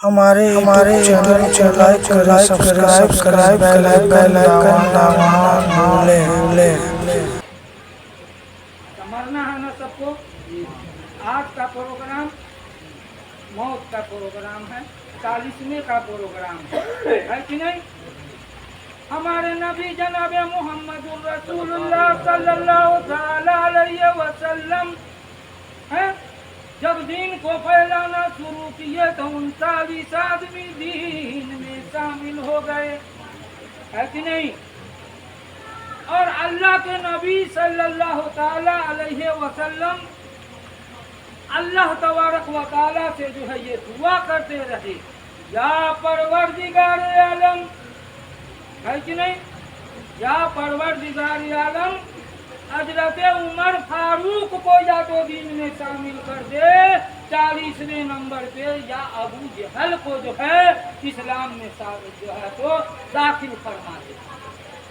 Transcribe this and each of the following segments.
ہمارے چینل کو لائک کریں، سبسکرائب کریں، بیل آئیکن دبانا نہ بھولیں۔ سمجھنا ہے نا سب کو؟ آج کا پروگرام موت کا پروگرام ہے، 40ویں کا پروگرام ہے کہ نہیں؟ ہمارے نبی جناب محمد الرسول اللہ صلی اللہ تعالی علیہ وسلم جب دین کو پھیلانا شروع کیے تو 39 آدمی دین میں شامل ہو گئے، ہے کہ نہیں؟ اور اللہ کے نبی صلی اللہ تعالی علیہ وسلم اللہ تبارک و تعالی سے جو ہے یہ دعا کرتے رہے، یا پروردگار عالم، ہے کہ نہیں؟ یا پروردگار عالم، حضرت عمر فاروق کو یا تو دین میں شامل کر دے 40ویں نمبر پہ، یا ابو جہل کو جو ہے اسلام میں جو ہے تو داخل فرما دے،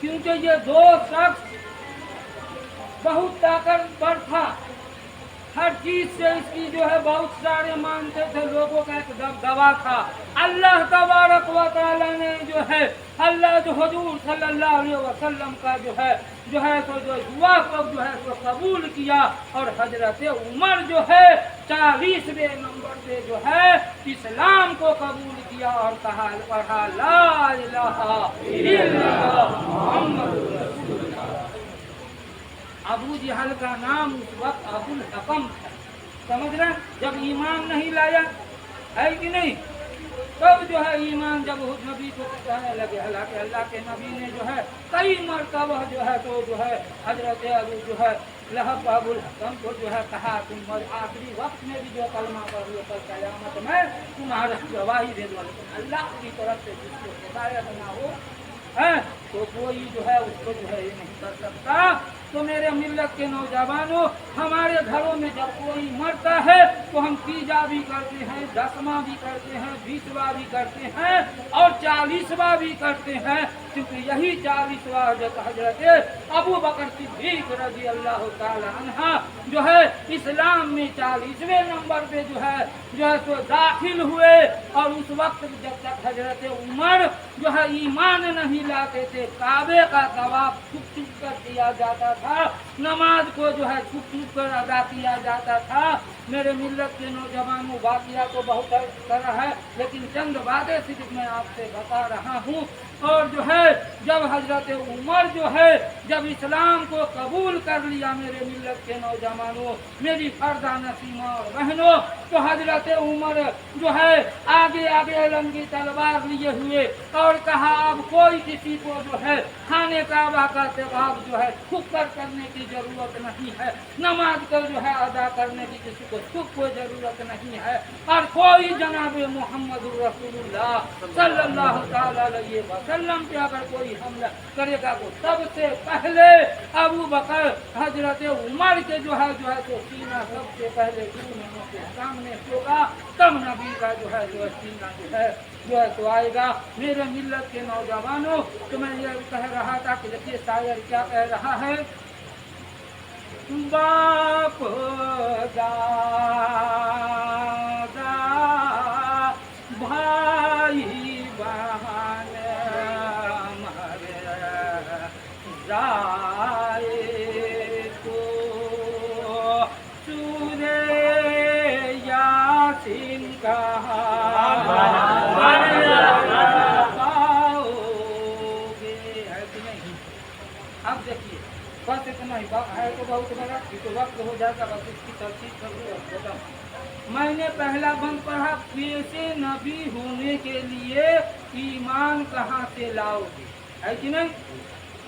کیونکہ یہ دو شخص بہت طاقتور تھا، ہر چیز سے اس کی جو ہے بہت سارے مانتے تھے، لوگوں کا ایک دبدبا تھا۔ اللہ تبارک و تعالی نے جو ہے اللہ جو حضور صلی اللہ علیہ وسلم کا جو ہے تو جو دعا کو جو ہے تو قبول کیا، اور حضرت عمر جو ہے 40ویں نمبر پہ جو ہے اسلام کو قبول کیا اور کہا پڑھا لا الہ الا اللہ محمد رسول اللہ۔ ابو جہل کا نام اس وقت ابو الحکم تھا، سمجھ رہے؟ جب ایمان نہیں لایا، ہے کہ نہیں؟ تب جو ہے ایمان جب نبی کو کہنے لگے، حالانکہ اللہ کے نبی نے جو ہے کئی مرتبہ جو ہے تو جو ہے حضرت ابو جو ہے لہب ابو الحکم کو جو ہے کہا تم آخری وقت میں بھی جو کلمہ پڑھ لو، کل قیامت میں تمہارا گواہی دے دو، لیکن اللہ کی طرف سے جس کو ہدایت نہ ہو تو کوئی جو ہے اس کو جو ہے یہ نہیں کر سکتا۔ تو میرے ملت کے نوجوانوں، ہمارے گھروں میں جب کوئی مرتا ہے تو ہم تیجا بھی کرتے ہیں، 10واں بھی کرتے ہیں، 20واں بھی کرتے ہیں، اور 40واں بھی کرتے ہیں، کیونکہ یہی 40واں حضرت ابو بکر صدیق رضی اللہ تعالی عنہ جو ہے اسلام میں 40ویں نمبر پہ جو ہے تو داخل ہوئے، اور اس وقت جب تک حضرت عمر جو ہے ایمان نہیں لاتے تھے، کعبے کا طواف چھپ چھپ کر کیا جاتا تھا، نماز کو جو ہے چھپ چھپ کر ادا کیا جاتا تھا۔ میرے ملت کے نوجوانوں، واقعہ تو بہت طرح ہے، لیکن چند باتیں صرف میں آپ سے بتا رہا ہوں۔ اور جو ہے جب حضرت عمر جو ہے جب اسلام کو قبول کر لیا، میرے ملت کے نوجوانوں، میری فردہ نسیمہ اور بہنوں، تو حضرت عمر جو ہے آگے آگے رنگی تلوار لیے ہوئے اور کہا اب کوئی کسی کو جو ہے خانے کعبہ کا طواف جو ہے چھپ کر کرنے کی ضرورت نہیں ہے، نماز کو جو ہے ادا کرنے کی کسی کو چھپ کوئی ضرورت نہیں ہے، اور کوئی جناب محمد رسول اللہ صلی اللہ تعالی علیہ وسلم پہ اگر کوئی حملہ کرے گا تو سب سے پہلے ابو بکر حضرت عمر کے جو ہے تو سینہ سب سے پہلے دشمنوں کے سامنے ہوگا، تب نبی کا جو ہے سینہ جو ہے تو آئے گا۔ میرے ملت کے نوجوانوں، تو میں یہ کہہ رہا تھا کہ دیکھیے شاعر کیا کہہ رہا ہے، باپ دادا بھائی بہن مر جائے تو سورہ یاسین کہاں اب دیکھیے بس اتنا ہی ہے تو بہت بڑا، تو وقت ہو جائے گا، بس اس کی ترتیب کر دوں۔ میں نے پہلا بند پڑھا، پیسے نبی ہونے کے لیے ایمان کہاں سے لاؤ گے، ہے کہ نہیں؟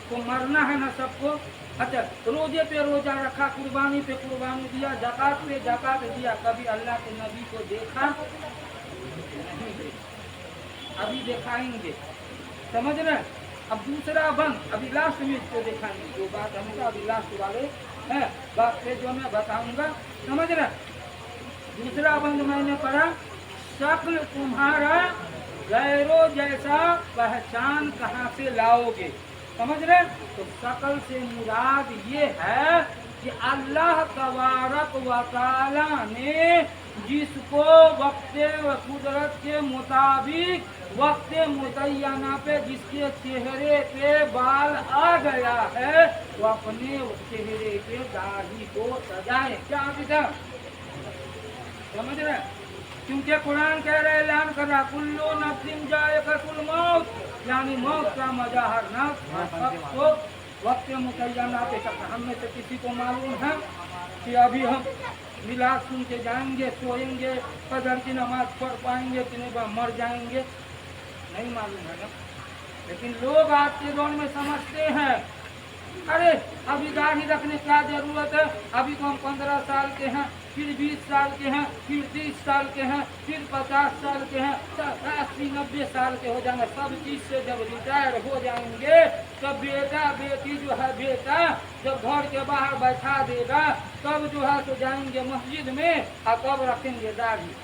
تو مرنا ہے نا سب کو۔ اچھا، روزے پہ روزہ رکھا، قربانی پہ قربانی دیا، زکات پہ زکات دیا، کبھی اللہ کے نبی کو دیکھا نہیں دیکھا، ابھی دکھائیں گے، سمجھ رہے ہیں؟ اب دوسرا بند ابھی لاسٹ میں اس کو دکھائیں گے، جو بات ہم کا ابھی لاسٹ والے بات پہ جو میں بتاؤں گا، سمجھ رہے ہیں؟ دوسرا بند میں نے پڑھا، شکل تمہارا غیروں جیسا پہچان کہاں سے لاؤ گے، سمجھ رہے؟ تو شکل سے مراد یہ ہے کہ اللہ تبارک و تعالی نے जिसको वक्त व कुदरत के मुताबिक वक्त मुतय्यना पे जिसके चेहरे पे बाल आ गया है वो अपने चेहरे पे दाढ़ी को सजाए। क्या बेटा समझ रहे हैं? क्योंकि कुरान कह रहे हैं, ऐलान कर रहा, कुल्लू नफ्सिन जायकातुल मौत, यानी मौत का मजा हर नफ्स को वक्त मुतय्यना पे सकता। हम में से किसी को मालूम है कि अभी हम मिलाद सुन के जाएंगे, सोएंगे, फजर की नमाज पढ़ पाएंगे कि नहीं, मर जाएंगे, नहीं मालूम है ना। लेकिन लोग आज के दौर में समझते हैं, अरे अभी दाढ़ी रखने क्या जरूरत है, अभी तो हम 15 साल के हैं, फिर 20 साल के हैं, फिर 30 साल के हैं, फिर 50 साल के हैं, 80-90 साल के हो जाएंगे। सब चीज से जब रिटायर हो जाएंगे तब बेटा बेटी जो है, बेटा जब घर के बाहर बैठा देगा तब जो है तो जाएंगे मस्जिद में और तब रखेंगे दाढ़ी।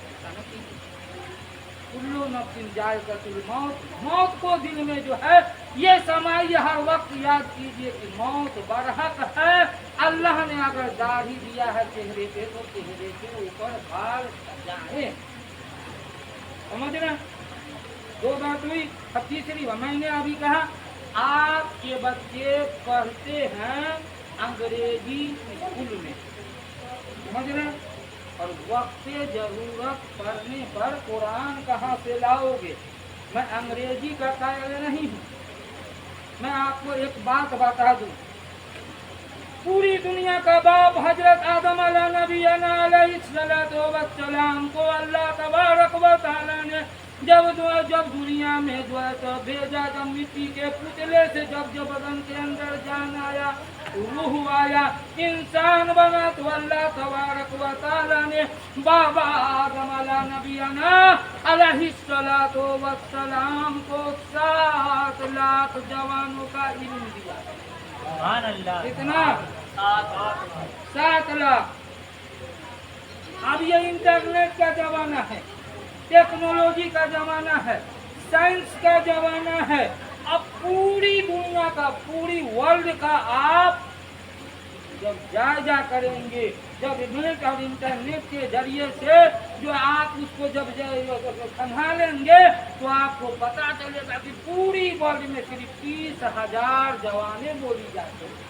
कुल्लू नफ्सिन जायकातुल मौत, मौत को दिल में जो है ये समाइए, हर वक्त याद कीजिए कि मौत बरहक है। अल्लाह ने अगर दाढ़ी दिया है चेहरे पे तो चेहरे के ऊपर बाल जाए। समझ रहे? दो बात हुई। अब तीसरी बात मैंने अभी कहा, आपके बच्चे पढ़ते हैं अंग्रेजी स्कूल में, समझ रहे? और वक्त जरूरत पढ़ने पर कुरान कहाँ से लाओगे? मैं अंग्रेजी का कायल नहीं हूँ। मैं आपको एक बात बता दूँ, पूरी दुनिया का बाप हजरत आदम अलैहिस्सलाम को अल्लाह तबारक व तआला ने जब दुनिया में जो है तो भेजा, जब मिट्टी के पुतले से जब बदन के अंदर जान आया, रूह आया, इंसान बना, तो अल्लाह तबारक व तआला ने बाबा आदम अलैहिस्सलातु वस्सलाम को 7 लाख जवानों का इल्म दिया। सुभान अल्लाह। कितना? 7 लाख। अब ये इंटरनेट का जमाना है, टेक्नोलॉजी का जमाना है, साइंस का जमाना है। अब पूरी दुनिया का, पूरी वर्ल्ड का आप जब जायजा करेंगे, जब नेट और इंटरनेट के जरिए से जो आप उसको जब संभालेंगे तो आपको पता चलेगा कि पूरी वर्ल्ड में सिर्फ 30,000 जवानें बोली जाती हैं।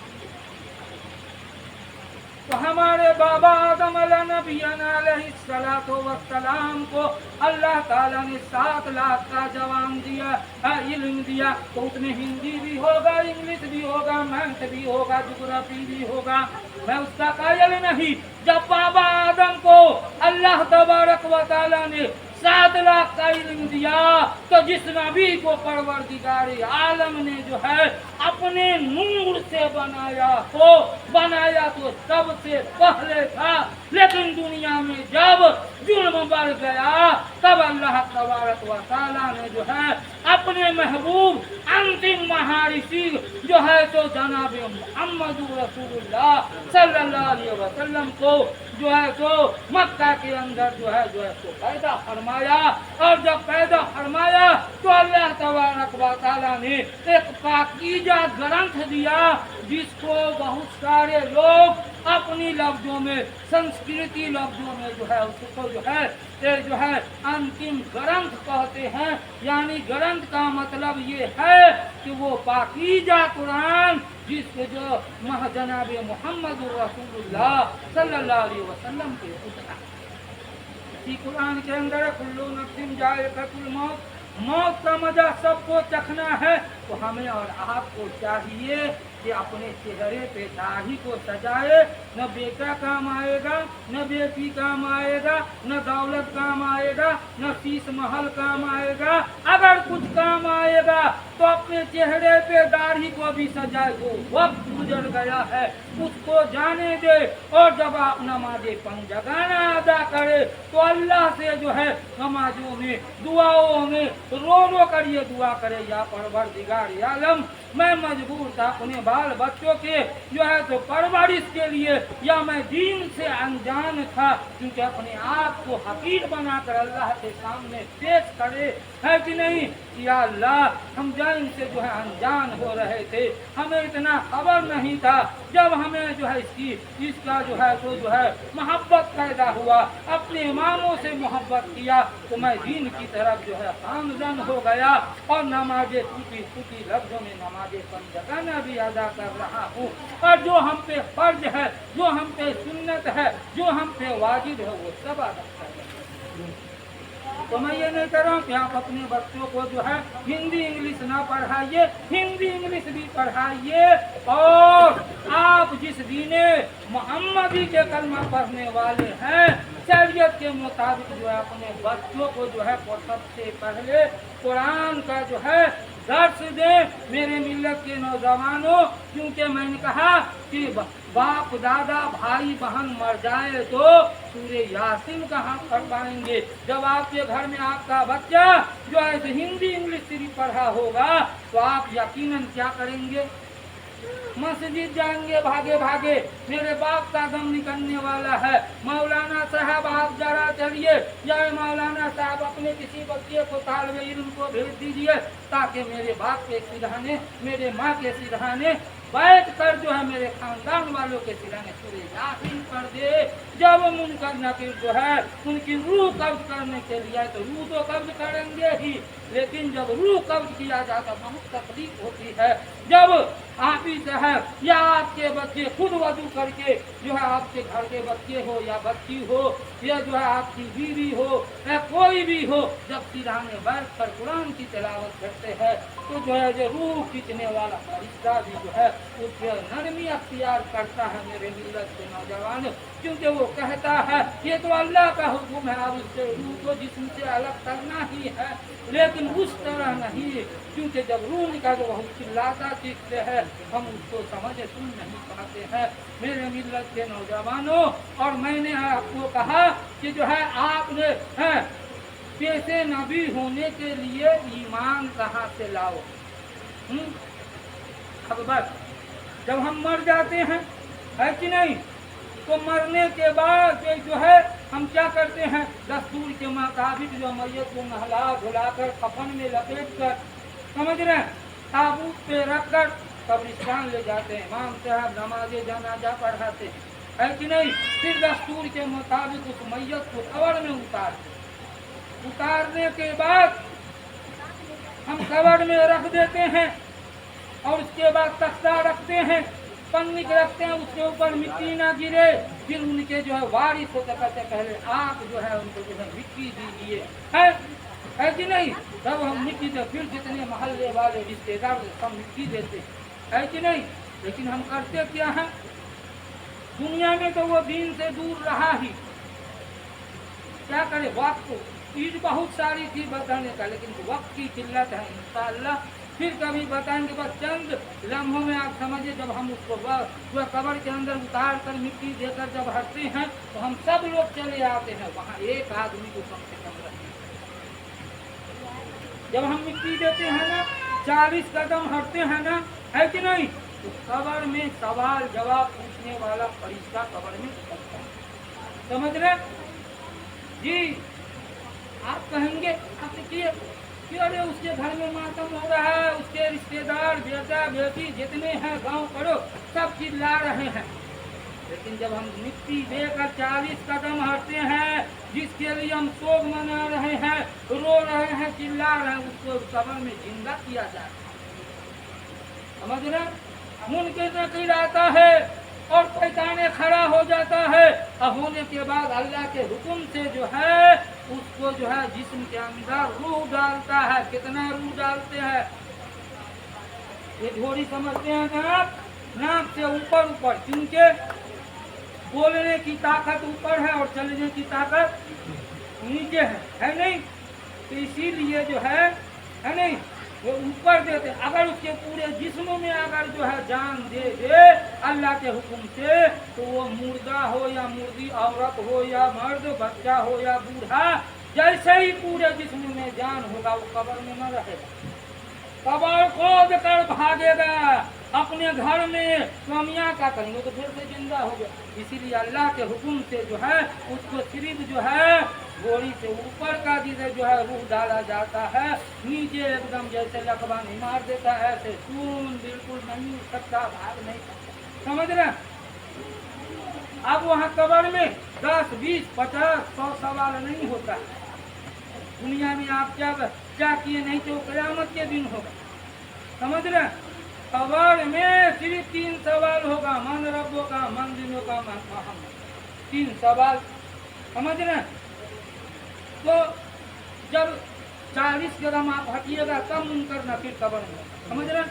तो हमारे बाबा आदम अलैहिस्सलातु वस्सलाम को अल्लाह ताला ने 7 लाख का जवान दिया, इल्म दिया। तो उसमें हिंदी भी होगा, इंग्लिश भी होगा, मैथ भी होगा, ज्योग्राफी भी होगा। मैं उसका कायल नहीं। जब बाबा आदम को अल्लाह तबारक व तआला ने 7 लाख का इल्म दिया तो जिस नबी को परवरदिगार आलम ने जो है अपने नूर से बनाया तो सबसे पहले था। लेकिन दुनिया में जब जुल्म बढ़ गया तब अल्लाह तबारक व तआला ने जो है अपने महबूब अंतिम महारिषि जो है तो जनाब मुहम्मद रसूलुल्लाह सल्लल्लाहु अलैहि वसल्लम को जो है तो मक्का के अंदर जो है तो पैदा फरमाया। और जब पैदा फरमाया तो अल्लाह तबारक व तआला ने एक पाकीज़ा ग्रंथ दिया जिसको बहुत सारे लोग अपनी लफ्जों में, संस्कृति लफ्जों में जो है उसको जो है अंतिम ग्रंथ कहते हैं। यानी ग्रंथ का मतलब ये है कि वो पाकीज़ा कुरान जिसको जो जनाब मुहम्मद रसूलुल्लाह सल्लल्लाहु अलैहि वसल्लम के उतरा। इसी कुरान के अंदर कुल्लू नफ्सिन जायकातुल मौत, मौत का मजा सबको चखना है। तो हमें और आपको चाहिए कि अपने चेहरे पे दाढ़ी को सजाए। न बेटा काम आएगा, न बेटी काम आएगा, न दौलत काम आएगा, न शीश महल काम आएगा। अगर कुछ काम आएगा तो अपने चेहरे पे दाढ़ी को भी सजाए। वो वक्त गुजर गया है उसको जाने दे। और जब आप नमाज़े पंजगाना अदा करे तो अल्लाह से जो है नमाजों में, दुआओं में रो करिए, दुआ करे, या परवरदिगार आलम मैं मजबूर था अपने बाल बच्चों के जो है तो परवरिश के लिए, या मैं दीन से अनजान था, क्योंकि अपने आप को हकीर बनाकर अल्लाह के सामने पेश करे, है कि नहीं? या अल्लाह हम हुसैन से जो है अनजान हो रहे थे, हमें इतना खबर नहीं था। जब हमें जो है इसका जो है तो जो है मोहब्बत पैदा हुआ, अपने इमामों से मोहब्बत किया, तो मैं दीन की तरफ जो है गामजन हो गया और नमाजें टूटी लफ्जों में नमाजें पंजगाना भी अदा कर रहा हूँ। और जो हम पे फर्ज है, जो हम पे सुन्नत है, जो हम पे वाजिब है, वो सब अदा कर रहे हैं। तो मैं ये नहीं कर रहा हूँ कि आप अपने बच्चों को जो है हिंदी इंग्लिश ना पढ़ाइए, हिंदी इंग्लिश भी पढ़ाइए। और आप जिस दीने मोहम्मदी के कलमा पढ़ने वाले हैं, शरीयत के मुताबिक जो है अपने बच्चों को जो है सबसे पहले कुरान का जो है दर्स दें मेरे मिल्लत के नौजवानों। क्योंकि मैंने कहा कि बाप दादा भाई बहन मर जाए तो सूरे यासीन कहाँ पढ़ पाएंगे। जब आपके घर में आपका बच्चा जो है हिंदी इंग्लिश सिर्फ पढ़ा होगा तो आप यकीनन क्या करेंगे, मस्जिद जाएंगे भागे भागे। मेरे बाप का दम निकलने वाला है, मौलाना साहब आप जरा चलिए, या मौलाना साहब अपने किसी बच्चे को तालिबे इल्म को भेज दीजिए ताकि मेरे बाप के सिरहाने, मेरे माँ के सिरहाने बैठ कर जो है मेरे खानदान वालों के सिरहाने सूरे यासीन पढ़ दे। जब मुनकर नकीर जो है उनकी रूह कब्ज करने के लिए तो रूह तो कब्ज करेंगे ही, लेकिन जब रूह कब्ज किया जाता बहुत तकलीफ होती है। जब आप ही साहब या आपके बच्चे खुद वजू करके जो है आपके घर के बच्चे हो या बच्ची हो या जो है आपकी बीवी हो या कोई भी हो, जब सिरहाने बैठ कर कुरान की तिलावत करते हैं तो जो है जो रूह खींचने वाला फरिश्ता भी जो है उससे नरमी अख्तियार करता है मेरे मिल्लत के नौजवान। क्योंकि वो कहता है ये तो अल्लाह का हुक्म है, अब उससे रूह को जिस्म से अलग करना ही है, लेकिन उस तरह नहीं। क्योंकि जब रूह निकाल वो चिल्लाता चीखते हैं, हम उसको समझ सुन नहीं पाते हैं मेरे मिल्लत के नौजवानों। और मैंने आपको कहा कि जो है आपने पेशे नबी होने के लिए ईमान कहाँ से लाओ। अब बस जब हम मर जाते हैं, है कि नहीं, तो मरने के बाद जो है हम क्या करते हैं, दस्तूर के मुताबिक जो मैयत को नहला धुलाकर कफन में लपेट कर, समझ रहे हैं, ताबूत पे रख कर कब्रिस्तान ले जाते हैं। इमाम साहब नमाज़े जनाजा पढ़ाते हैं, है कि नहीं। फिर दस्तूर के मुताबिक उस मैयत को कब्र में उतारने के बाद हम कब्र में रख देते हैं और उसके बाद तख्ता रखते हैं, पन्नी रखते हैं, उसके ऊपर मिट्टी ना गिरे। फिर उनके जो है वारिस होते कहते पहले आप जो है उनको जो है मिट्टी दीजिए, है कि नहीं। तब हम मिट्टी दे, फिर जितने मोहल्ले वाले रिश्तेदार सब मिट्टी देते, है कि नहीं। लेकिन हम करते क्या है, दुनिया में तो वो दीन से दूर रहा ही, क्या करे, वक्त चीज बहुत सारी थी बताने का, लेकिन वक्त की किल्लत है। इंशाअल्लाह फिर कभी बताएंगे, बस चंद लम्हों में आप समझिए। जब हम उसको वह कब्र के अंदर उतार कर मिट्टी देकर जब हटते हैं तो हम सब लोग चले आते हैं, वहाँ एक आदमी को कम से कम रखते। जब हम मिट्टी देते हैं ना, 40 कदम हटते हैं ना, है कि नहीं, तो कब्र में सवाल जवाब पूछने वाला फरिश्ता कब्र में उतरता है, समझ रहे जी। आप कहेंगे आपने किए क्यों, अरे उसके घर में मातम हो रहा है, उसके रिश्तेदार बेटा बेटी जितने हैं गांव करो सब चिल्ला रहे हैं। लेकिन जब हम मिट्टी देकर 40 कदम हटते हैं, जिसके लिए हम शोक मना रहे हैं, रो रहे हैं, चिल्ला रहे हैं, उसको कब्र में जिंदा किया जाए, समझ रहे। मुनकर नकीर आता है और पैताने खड़ा हो जाता है, और होने के बाद अल्लाह के हुक्म से जो है उसको जो है जिस्म के अंदर रूह डालता है। कितना रूह डालते हैं, ये ढोरी समझते हैं नाक से ऊपर ऊपर, क्योंकि बोलने की ताकत ऊपर है और चलने की ताकत नीचे है नहीं। तो इसीलिए जो है नहीं, वो ऊपर देते। अगर उसके पूरे जिस्म में अगर जो है जान दे दे अल्लाह के हुक्म से, तो वो मुर्दा हो या मुर्दी, औरत हो या मर्द, बच्चा हो या बूढ़ा, जैसे ही पूरे जिस्म में जान होगा वो कब्र में न रहेगा, कब्र खोद कर भागेगा अपने घर में। स्वामिया का करेंगे, तो फिर से जिंदा हो गया। इसीलिए अल्लाह के हुक्म से जो है उसको सिर्फ जो है बोरी से ऊपर का जिसे जो है रूह डाला जाता है, नीचे एकदम जैसे लकवा नहीं मार देता है ऐसे सुन बिल्कुल नहीं उठ सकता, भाग नहीं सकता, समझ रहे हैं? अब वहाँ कब्र में 10, 20, 50, 100 सवाल नहीं होता है। दुनिया में आप क्या किए नहीं तो क़यामत के दिन होगा, समझ रहे हैं? कब्र में सिर्फ 3 सवाल होगा, मन रब्बों का, मन दिनों का, मन मोहम्मद, 3 सवाल, समझ रहे हैं? तो जब 40 कदम आप हटिएगा तब मुनकर नकीर कब्र में, समझ रहे हैं?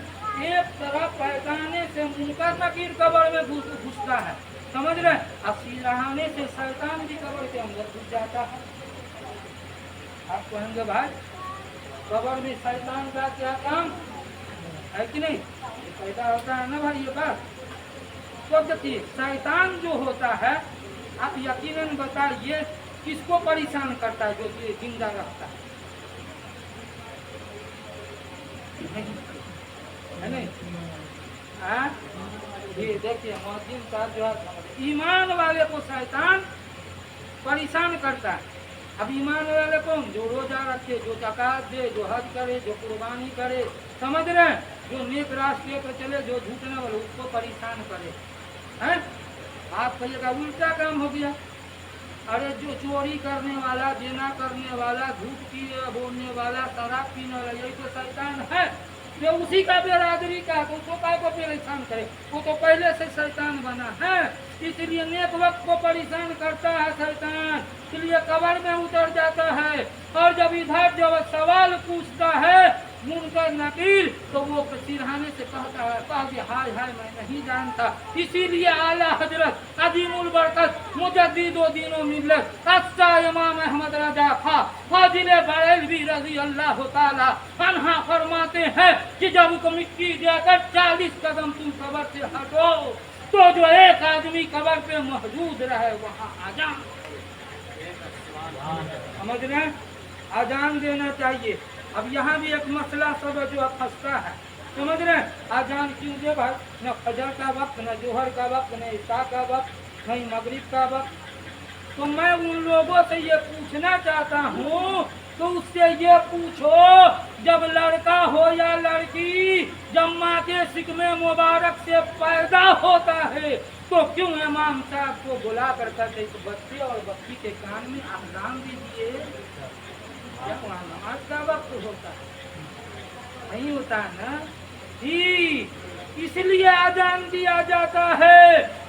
एक तरफ पहचाने से मुनकर नकीर कब्र में घुसता है, समझ रहे हैं? अब सिरहाने से शैतान भी कब्र के अंदर घुस जाता है। आप कहेंगे भाई कब्र में शैतान का क्या काम है कि नहीं? पैदा होता है ना भाई ये बात। तो देखिए शैतान जो होता है आप यकीनन बताइए किसको परेशान करता है? जो कि जिंदा रहता है नहीं? हाँ ये देखिए मौजिन साहब जो है ईमान वाले को शैतान परेशान करता है। अब ईमान वाले कौन? जो रोजा रखे, जो ज़कात दे, जो हज करे, जो कुर्बानी करे, समझ रहे हैं? जो नेक रास्ते पर चले, जो झूठने वाले उसको परेशान करे हैं। आप कहिएगा उल्टा काम हो गया। अरे जो चोरी करने वाला, देना करने वाला, झूठ बोलने वाला, शराब पीने वाला, यही तो शैतान है। जो उसी का बेरादरी का तो उसको काय को परेशान करे? वो तो पहले से शैतान बना है, इसलिए नेक वक्त को परेशान करता है शैतान, इसलिए कब्र में उतर जाता है। और जब इधर जब सवाल पूछता है मुनकर नकीर तो वो सिरहाने से कहता है हाय हाय मैं नहीं जानता। इसीलिए आला हजरत अजीमुल बरकत मुजद्दिदो दीनो मिल्लत अस्सा इमाम अहमद रजा खा फाजिले बरेलवी रजी अल्लाह ताला अन्हा फरमाते हैं कि जब को मिट्टी देकर 40 कदम तुम कब्र से हटो तो जो एक आदमी कब्र पे मौजूद रहे वहाँ आजान, समझ रहे हैं? आजान देना चाहिए। अब यहाँ भी एक मसला सब जो फंसता है, समझ रहे हैं? आजान क्यों दे भाई? न फजर का वक्त, न जोहर का वक्त, न इशा का वक्त, न मगरिब का वक्त। तो मैं उन लोगों से ये पूछना चाहता हूँ तो उससे ये पूछो जब लड़का हो या लड़की जब माँ के सिकमे मुबारक से पैदा होता है तो क्यों इमाम साहब को बुला कर कहते इस बच्चे और बच्ची के कान में अज़ान दीजिए? जब वहाँ नमाज का वक्त होता है नहीं होता ना जी, इसलिए अज़ान दिया जाता है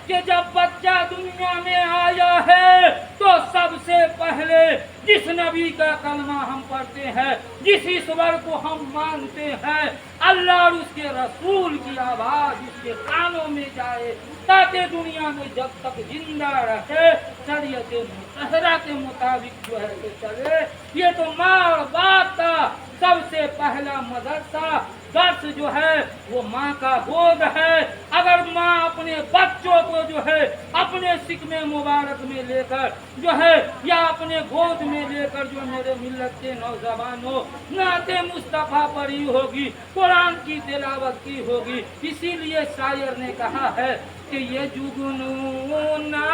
कि जब बच्चा दुनिया में आया है तो सबसे पहले जिस नबी का कलमा हम पढ़ते हैं, जिस ईश्वर को हम मानते हैं, अल्लाह और उसके रसूल की आवाज़ उसके कानों में जाए ताकि दुनिया में जब तक जिंदा रहे शरीयत मुतहरा के मुताबिक जो है तो चले। ये तो माँ और बाप का सबसे पहला मदरसा दर्स जो है वो माँ का गोद है। अगर माँ अपने बच्चों को जो है अपने सिकमे मुबारक में लेकर जो है या अपने गोद में लेकर जो मेरे मिल्लत के नौजवानों नाते मुस्तफ़ा पढ़ी होगी, कुरान की तिलावत की होगी। इसीलिए शायर ने कहा है कि ये जुगनू ना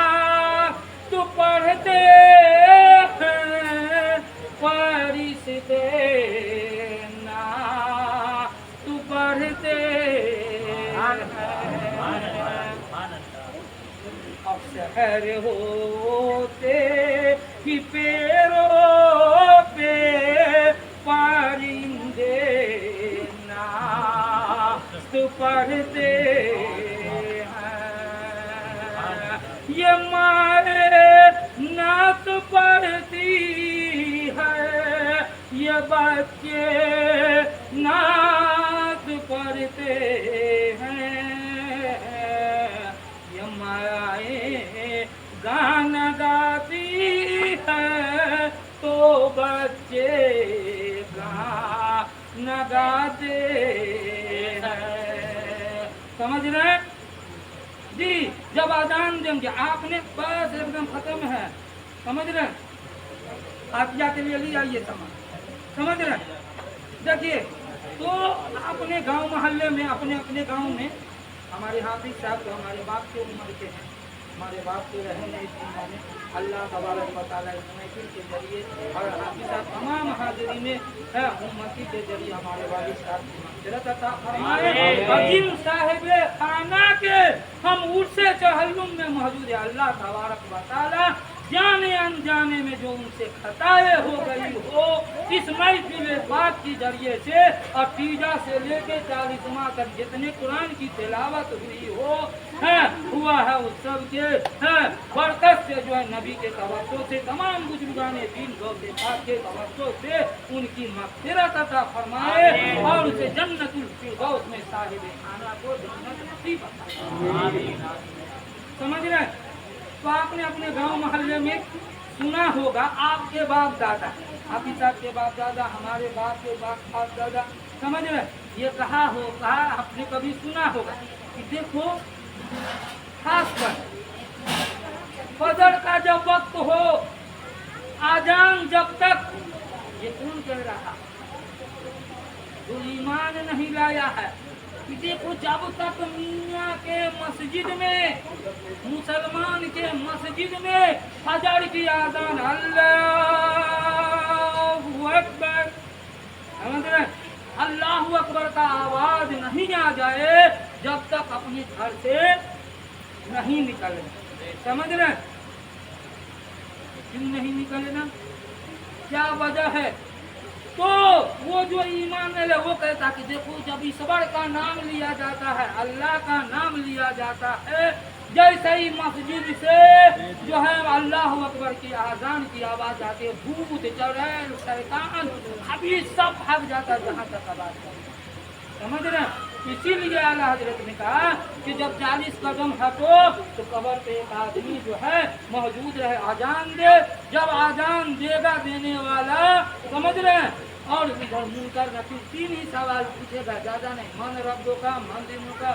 तो पढ़ते हैं परिश्ते ना तू पढ़ते अब शहर होते कि पेड़ों पे परिंदे ना तू पढ़ते ये माए नात पढ़ती है, ये बच्चे नात पढ़ते हैं, ये माए गाना गाती है तो बच्चे गाना गाते हैं। समझ रहे हैं जी? जब आजान देंगे आपने बस एकदम खत्म है, समझ रहे हैं? आतिया के लिए ले आइए समझ रहे हैं? देखिए तो अपने गांव मोहल्ले में अपने अपने गांव में हमारे हाफिज साहब तो हमारे बाप के उम्र के हैं, ہمارے باپ کے رہنے اس دنیا میں اللہ تبارک و تعالیٰ اس محفل کے ذریعے اور حافظہ تمام حاضری میں امتی کے ذریعے ہمارے والد صاحب کی مغفرت عطا فرمائے اور جن صاحب خانہ کے ہم عرص چہلم میں موجود ہے اللہ تبارک و تعالیٰ جانے انجانے میں جو ان سے خطائیں ہو گئی ہو اس محفل پاک کے ذریعے سے اور تیجا سے لے کے 40واں تک جتنے قرآن کی تلاوت ہوئی ہوا ہے اس سب کے برکت سے جو ہے نبی کے توسل سے تمام بزرگان دین غوث پاک کے توسل سے ان کی مغفرت عطا فرمائے اور اسے جنت الفردوس میں صاحب خانہ کو جنت نصیب فرمائے. سمجھ رہے ہیں؟ تو آپ نے اپنے گاؤں محلے میں سنا ہوگا آپ کے باپ دادا حافظ صاحب کے باپ دادا ہمارے باپ کے باپ دادا سمجھ رہے یہ کہا آپ نے کبھی سنا ہوگا کہ دیکھو خاص کر فجر کا جب وقت ہو آذان جب تک یہ کون کہہ رہا جو ایمان نہیں لایا ہے کہ دیکھو جب تک میاں کے مسجد میں مسلمان کے مسجد میں فجر کی آذان اللہ اکبر اللہ اکبر کا آواز نہیں آ جائے جب تک اپنے گھر سے نہیں نکلے. سمجھ رہے کیوں نہیں نکلے نا کیا وجہ ہے؟ تو وہ جو ایمان لے وہ کہتا کہ دیکھو جب ایشور کا نام لیا جاتا ہے اللہ کا نام لیا جاتا ہے جیسے ہی مسجد سے جو ہے اللہ اکبر کی آذان کی آواز آتی ہے بھوت چڑیل شیطان ابھی سب بھاگ جاتا جہاں تک آواز آتی. سمجھ رہے ہیں؟ اسی لیے اعلیٰ حضرت نے کہا کہ جب 40 قدم ہٹو تو قبر پہ ایک آدمی جو ہے موجود رہے آذان دے. جب آذان دے گا دینے والا سمجھ رہے ہیں اور ادھر منکر نکیر 3 ہی سوال پوچھے گا زیادہ نہیں من ربوں کا من دینوں کا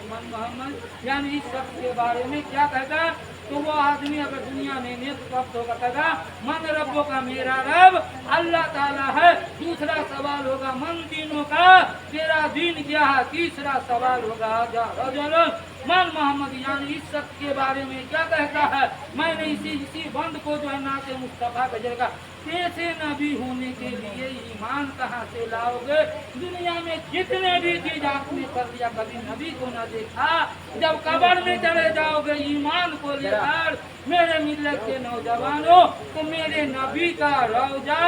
من محمد یعنی اس شخص کے بارے میں کیا کہتا تو وہ آدمی اگر دنیا میں نیک وقت ہوگا کہتا من ربوں کا میرا رب اللہ تعالیٰ ہے. دوسرا سوال ہوگا من دینوں کا تیرا دین کیا ہے. تیسرا سوال ہوگا رجل من محمد یعنی اس شخص کے بارے میں کیا کہتا ہے میں نے اسی بند کو جو ہے نعت مصطفیٰ کا جگہ ایسے نبی ہونے کے لیے ایمان کہاں سے لاؤ گے؟ دنیا میں جتنے بھی چیز آپ نے کر لیا کبھی نبی کو نہ دیکھا. جب قبر میں چلے جاؤ گے ایمان کو لے کر میرے ملت کے نوجوانوں تو میرے نبی کا روضہ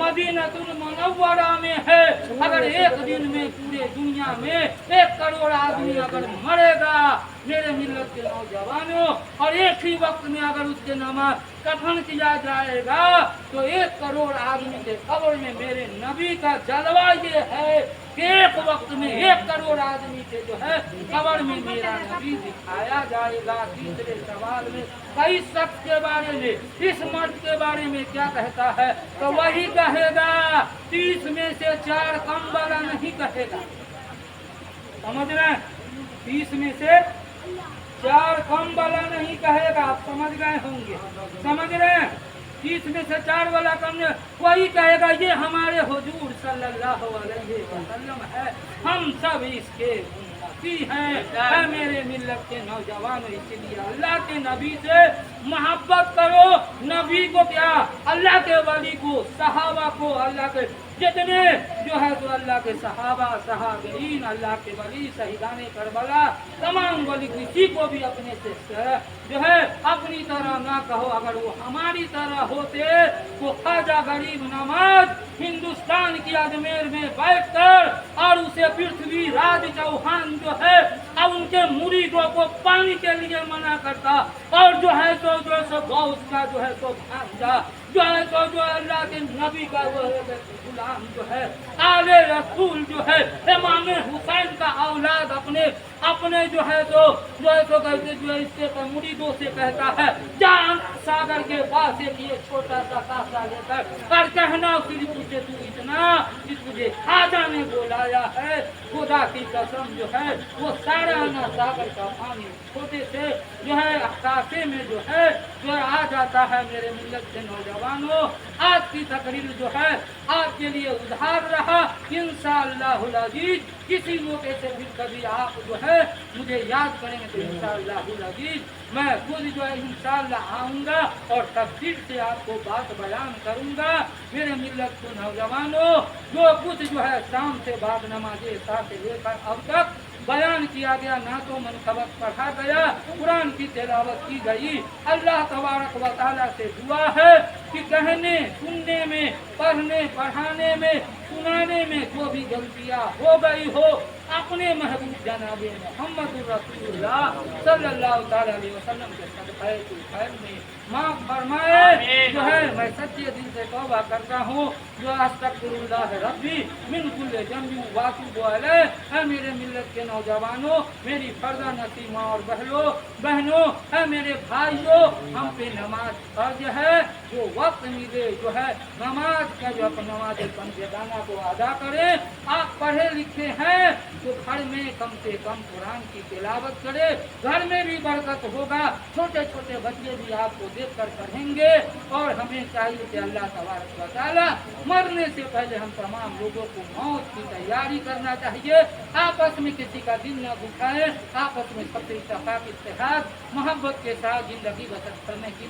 مدینہ المنورہ میں ہے. اگر ایک دن میں پورے دنیا میں 1 کروڑ آدمی اگر مرے گا میرے ملت کے نوجوانوں اور ایک ہی وقت میں اگر اس کے نماز کفن کیا جائے گا تو 1 کروڑ آدمی کے قبر میں میرے نبی کا جلوہ یہ ہے کہ ایک وقت میں 1 کروڑ آدمی کے جو ہے قبر میں میرا نبی دکھایا جائے گا. تیسرے سوال میں کئی شخص کے بارے میں اس مرد کے بارے میں کیا کہتا ہے تو وہی کہے گا 30 میں سے 4 کم والا نہیں کہے گا. سمجھ رہے ہیں 30 میں سے 4 کم والا نہیں کہے گا. آپ سمجھ گئے ہوں گے سمجھ رہے ہیں 30 میں سے 4 والا کم وہی کہے گا یہ ہمارے حضور صلی اللہ علیہ وسلم ہے ہم سب اس کے امتی ہیں. اے میرے ملت کے نوجوانوں اس لیے اللہ کے نبی سے محبت کرو. نبی کو کیا اللہ کے ولی کو صحابہ کو اللہ کے جتنے جو ہے تو اللہ کے صحابہ صحابین اللہ کے ولی شہیدان کربلا تمام ولی کسی کو بھی اپنے سے جو ہے اپنی طرح نہ کہو. اگر وہ ہماری طرح ہوتے تو خواجہ غریب نواز ہندوستان کی اجمیر میں بیٹھ کر اور اسے پرتھوی راج چوہان جو ہے اب ان کے مریدوں کو پانی کے لیے منع کرتا اور جو ہے تو غوث کا جو ہے تو بھانجا جو ہے تو جو اللہ کے نبی کا وہ غلام جو ہے آل رسول جو ہے امام حسین کا اولاد اپنے جو ہے تو کہتے جو ہے اس سے مریدوں سے کہتا ہے جان ساگر کے پاس ایک یہ چھوٹا سا کاسا لے کر اور کہنا صرف تجھے تو اتنا کہ تجھے خواجہ نے بلایا ہے. خدا کی قسم جو ہے وہ سارا ساگر کا پانی چھوٹے سے جو ہے کاسے میں جو ہے जो आ जाता है मेरे मिल्लत के नौजवानों। आज की तकरीर जो है आपके लिए उधार रहा। इंशाअल्लाहुल अजीज किसी मौके से फिर कभी आप जो है मुझे याद करेंगे तो इंशाअल्लाहुल अजीज मैं खुद जो है इंशाअल्लाह आऊँगा और तफसील से आपको बात बयान करूँगा। मेरे मिल्लत के नौजवानों, जो कुछ जो है शाम से बाद नमाज़े इशा से लेकर अब तक बयान किया गया, ना तो मनकबत पढ़ा गया, कुरान की तिलावत की गई। अल्लाह तबारक व तआला से दुआ है कि कहने सुनने में, पढ़ने पढ़ाने में, सुनाने में जो भी गलतियाँ हो गई हो अपने महबूब जनाबे मोहम्मद रसूलुल्लाह सल्लल्लाहु तआला अलैहि वसल्लम के सदक़े खैर में माफ़ फरमाए। जो है मैं सच्चे दिल से तौबा करता हूँ, जो अस्तगफिरुल्लाह रब्बी मिन कुल्लि ज़ंबिन व अतूबु अलैह। है मेरे मिल्लत के नौजवानों, मेरी फर्जा नसीमा और बहनों, है मेरे भाइयों, हम पे नमाज फर्ज है। जो वक्त मिले जो है नमाज का जो अपन नमाज पंजगाना को अदा करें। आप पढ़े लिखे हैं तो घर में कम से कम कुरान की तिलावत करे, घर में भी बरकत होगा। छोटे छोटे बच्चे भी आपको देख कर पढ़ेंगे। और हमें चाहिए कि अल्लाह तबारक व तआला मरने से पहले हम तमाम लोगों को मौत की तैयारी करना चाहिए। आपस में किसी का दिल न दुखाएं, आपस में सबसे इत्तेफाक इत्तेहाद मोहब्बत के साथ जिंदगी बसर करने की